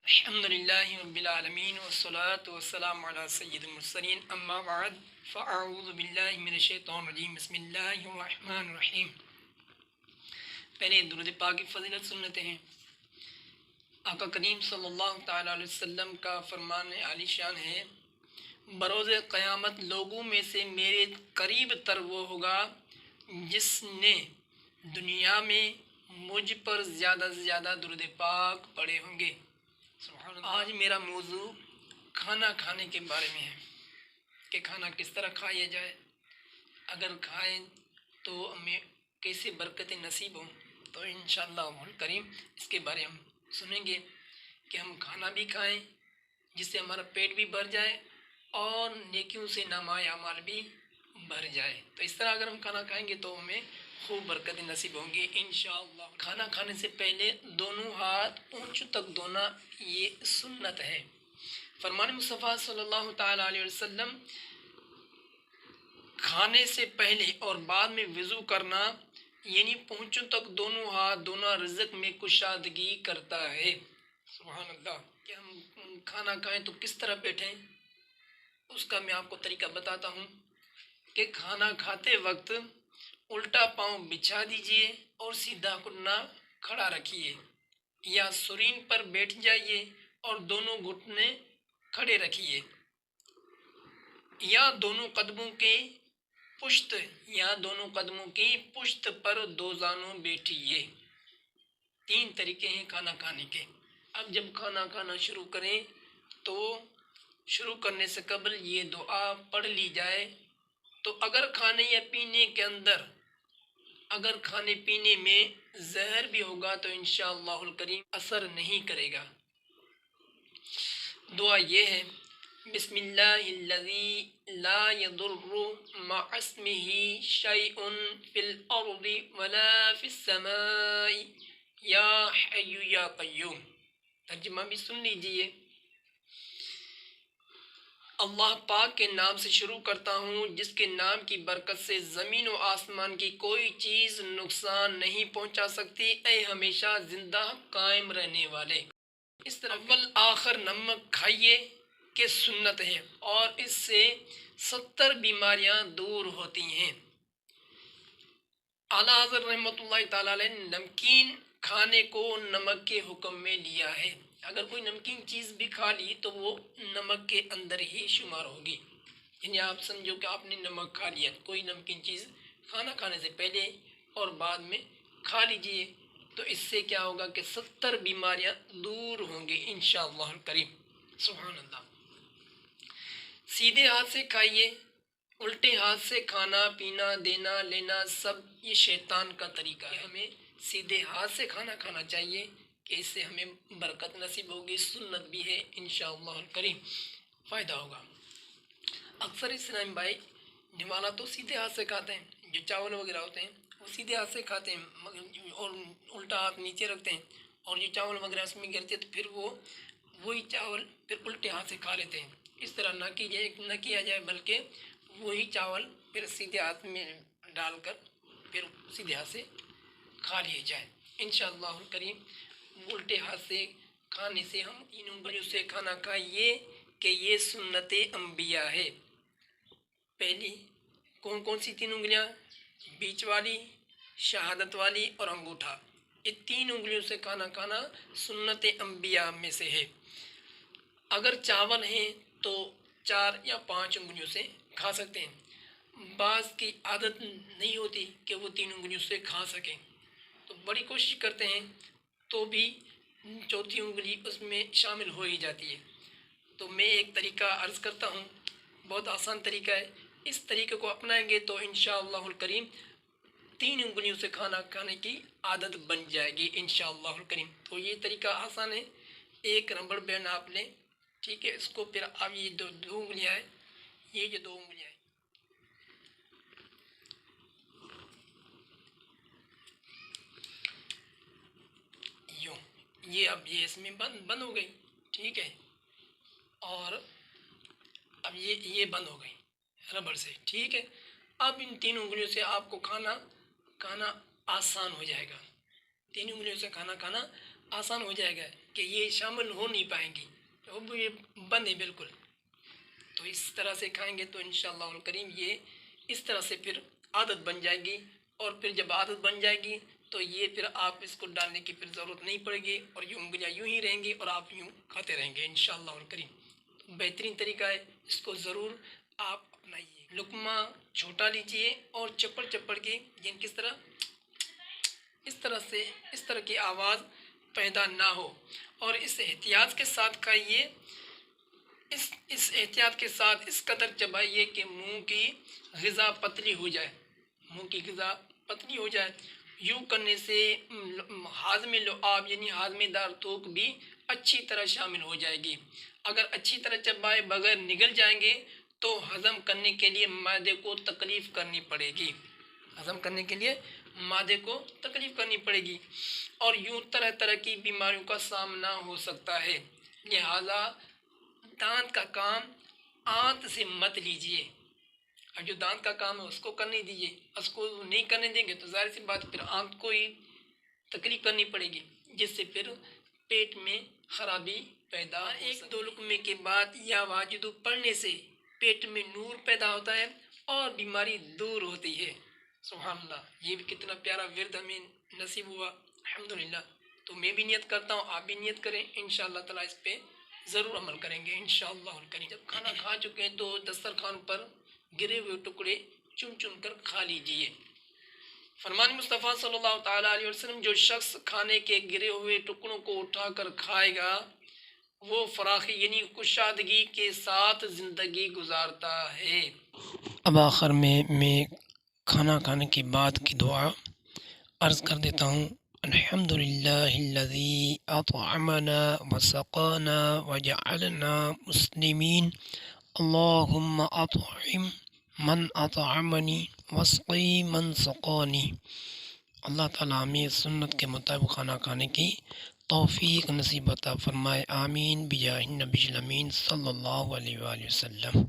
الحمد لله رب العالمين والصلاة والسلام على سيد المرسلين اما بعد فاعوذ باللہ من الشیطان الرجیم بسم اللہ الرحمن الرحیم۔ پہلے درود پاک کی فضیلت سنتے ہیں۔ آقا کریم صلی اللہ تعالیٰ علیہ وسلم کا فرمان عالی شان ہے، بروز قیامت لوگوں میں سے میرے قریب تر وہ ہوگا جس نے دنیا میں مجھ پر زیادہ سے زیادہ درود پاک پڑھے ہوں گے۔ آج میرا موضوع کھانا کھانے کے بارے میں ہے کہ کھانا کس طرح کھایا جائے، اگر کھائیں تو ہمیں کیسے برکتیں نصیب ہوں۔ تو انشاءاللہ کریم اس کے بارے ہم سنیں گے کہ ہم کھانا بھی کھائیں جس سے ہمارا پیٹ بھی بھر جائے اور نیکیوں سے نامۂ اعمال بھی بھر جائے۔ تو اس طرح اگر ہم کھانا کھائیں گے تو ہمیں خوب برکتیں نصیب ہوں گی انشاءاللہ۔ کھانا کھانے سے پہلے دونوں ہاتھ اونچوں تک دھونا یہ سنت ہے۔ فرمان مصطفیٰ صلی اللہ تعالیٰ علیہ وسلم کھانے سے پہلے اور بعد میں وضو کرنا یعنی پونچھوں تک دونوں ہاتھ دھونا رزق میں کشادگی کرتا ہے۔ سبحان اللہ۔ کہ ہم کھانا کھائیں تو کس طرح بیٹھیں، اس کا میں آپ کو طریقہ بتاتا ہوں کہ کھانا کھاتے وقت الٹا پاؤں بچھا دیجئے اور سیدھا گھٹنا کھڑا رکھیے، یا سرین پر بیٹھ جائیے اور دونوں گھٹنے کھڑے رکھیے، یا دونوں قدموں کی پشت پر دو زانوں بیٹھیے۔ تین طریقے ہیں کھانا کھانے کے۔ اب جب کھانا کھانا شروع کریں تو شروع کرنے سے قبل یہ دعا پڑھ لی جائے۔ تو اگر کھانے پینے میں زہر بھی ہوگا تو انشاءاللہ الکریم اثر نہیں کرے گا۔ دعا یہ ہے، بسم اللہ الذی لا یضر مع اسمہ شیء فی الارض ولا فی السماء یا حی یا قیوم۔ ترجمہ بھی سن لیجئے۔ اللہ پاک کے نام سے شروع کرتا ہوں جس کے نام کی برکت سے زمین و آسمان کی کوئی چیز نقصان نہیں پہنچا سکتی، اے ہمیشہ زندہ قائم رہنے والے۔ اس طرح اول آخر نمک کھائیے کہ سنت ہے اور اس سے 70 بیماریاں دور ہوتی ہیں۔ اعلیٰ حضرت رحمۃ اللہ تعالیٰ علیہ نے نمکین کھانے کو نمک کے حکم میں لیا ہے۔ اگر کوئی نمکین چیز بھی کھا لی تو وہ نمک کے اندر ہی شمار ہوگی، یعنی آپ سمجھو کہ آپ نے نمک کھا لیا، کوئی نمکین چیز کھانا کھانے سے پہلے اور بعد میں کھا لیجئے تو اس سے کیا ہوگا کہ 70 بیماریاں دور ہوں گی انشاءاللہ الکریم۔ سبحان اللہ۔ سیدھے ہاتھ سے کھائیے، الٹے ہاتھ سے کھانا پینا دینا لینا سب یہ شیطان کا طریقہ ہے۔ ہمیں سیدھے ہاتھ سے کھانا کھانا چاہیے کہ اس سے ہمیں برکت نصیب ہوگی، سنت بھی ہے انشاءاللہ الکریم، فائدہ ہوگا۔ اکثر اسلام بھائی نوالا تو سیدھے ہاتھ سے کھاتے ہیں، جو چاول وغیرہ ہوتے ہیں وہ سیدھے ہاتھ سے کھاتے ہیں اور الٹا ہاتھ نیچے رکھتے ہیں، اور جو چاول وغیرہ اس میں گرتے تو پھر وہی چاول پھر الٹے ہاتھ سے کھا لیتے ہیں۔ اس طرح نہ کیا جائے بلکہ وہی چاول پھر سیدھے ہاتھ میں ڈال کر پھر سیدھے ہاتھ سے کھا لیے جائے انشاءاللہ الکریم۔ الٹے ہاتھ سے کھانے سے ہم تین انگلیوں سے کھانا کھائیے کہ یہ سنت انبیاء ہے۔ پہلی کون سی تین انگلیاں؟ بیچ والی، شہادت والی اور انگوٹھا۔ یہ تین انگلیوں سے کھانا کھانا سنت انبیاء میں سے ہے۔ اگر چاول ہیں تو 4 یا 5 انگلیوں سے کھا سکتے ہیں۔ بعض کی عادت نہیں ہوتی کہ وہ 3 انگلیوں سے کھا سکیں تو بڑی کوشش کرتے ہیں تو بھی چوتھی انگلی اس میں شامل ہو ہی جاتی ہے۔ تو میں ایک طریقہ عرض کرتا ہوں، بہت آسان طریقہ ہے، اس طریقے کو اپنائیں گے تو انشاءاللہ الکریم 3 انگلیوں سے کھانا کھانے کی عادت بن جائے گی انشاءاللہ الکریم۔ تو یہ طریقہ آسان ہے، ایک ربڑ بینڈ آپ لیں، ٹھیک ہے، اس کو پھر آپ یہ دو انگلیاں ہیں، یہ جو 2 انگلیاں ہیں یوں، یہ اب یہ اس میں بند ہو گئی، ٹھیک ہے، اور اب یہ بند ہو گئی ربڑ سے، ٹھیک ہے۔ اب ان 3 انگلیوں سے آپ کو کھانا آسان ہو جائے گا، 3 انگلیوں سے کھانا آسان ہو جائے گا کہ یہ شامل ہو نہیں پائیں گی، وہ یہ بند ہے بالکل. تو اس طرح سے کھائیں گے تو انشاءاللہ الکریم یہ اس طرح سے پھر عادت بن جائے گی، اور پھر جب عادت بن جائے گی تو یہ پھر آپ اس کو ڈالنے کی پھر ضرورت نہیں پڑے گی، اور یہ انگلیاں یوں ہی رہیں گی اور آپ یوں کھاتے رہیں گے انشاءاللہ الکریم. بہترین طریقہ ہے، اس کو ضرور آپ اپنائیے. لقمہ چھوٹا لیجئے اور چپڑ چپڑ کے یعنی کس طرح، اس طرح سے اس طرح کی آواز پیدا نہ ہو، اور اس احتیاط کے ساتھ کھائیے. اس احتیاط کے ساتھ اس قدر چبائیے کہ منہ کی غذا پتلی ہو جائے، منہ کی غذا پتلی ہو جائے. یوں کرنے سے ہاضمِ لعاب یعنی ہاضمے دار تھوک بھی اچھی طرح شامل ہو جائے گی. اگر اچھی طرح چبائے بغیر نگل جائیں گے تو ہضم کرنے کے لیے معدے کو تکلیف کرنی پڑے گی، ہضم کرنے کے لیے معدے کو تکلیف کرنی پڑے گی، اور یوں طرح طرح کی بیماریوں کا سامنا ہو سکتا ہے. لہذا دانت کا کام آنت سے مت لیجئے، اور جو دانت کا کام ہے اس کو کرنے دیجئے. اس کو نہیں کرنے دیں گے تو ظاہر سی بات پھر آنت کو ہی تکلیف کرنی پڑے گی، جس سے پھر پیٹ میں خرابی پیدا ہو سکتی ہے. ایک دو لقمے کے بعد یا واجدو پڑھنے سے پیٹ میں نور پیدا ہوتا ہے اور بیماری دور ہوتی ہے. سبحان اللہ، یہ بھی کتنا پیارا ورد ہمیں نصیب ہوا الحمدللہ. تو میں بھی نیت کرتا ہوں، آپ بھی نیت کریں، انشاءاللہ تعالیٰ اس پہ ضرور عمل کریں گے انشاءاللہ الکریم. جب کھانا کھا چکے ہیں تو دسترخوان پر گرے ہوئے ٹکڑے چن چن کر کھا لیجئے. فرمان مصطفیٰ صلی اللہ تعالیٰ علیہ وسلم، جو شخص کھانے کے گرے ہوئے ٹکڑوں کو اٹھا کر کھائے گا وہ فراخی یعنی کشادگی کے ساتھ زندگی گزارتا ہے. اب آخر میں کھانا کھانے کے بعد کی دعا عرض کر دیتا ہوں. الحمدللہ الذی اطعمنا وسقانا وجعلنا مسلمین، اللہم اطعم من اطعمنی واسقی من سقانی. اللہ تعالیٰ ہمیں سنت کے مطابق کھانا کھانے کی توفیق نصیب عطا فرمائے. آمین بجاہ النبی الامین صلی اللہ علیہ وآلہ وسلم.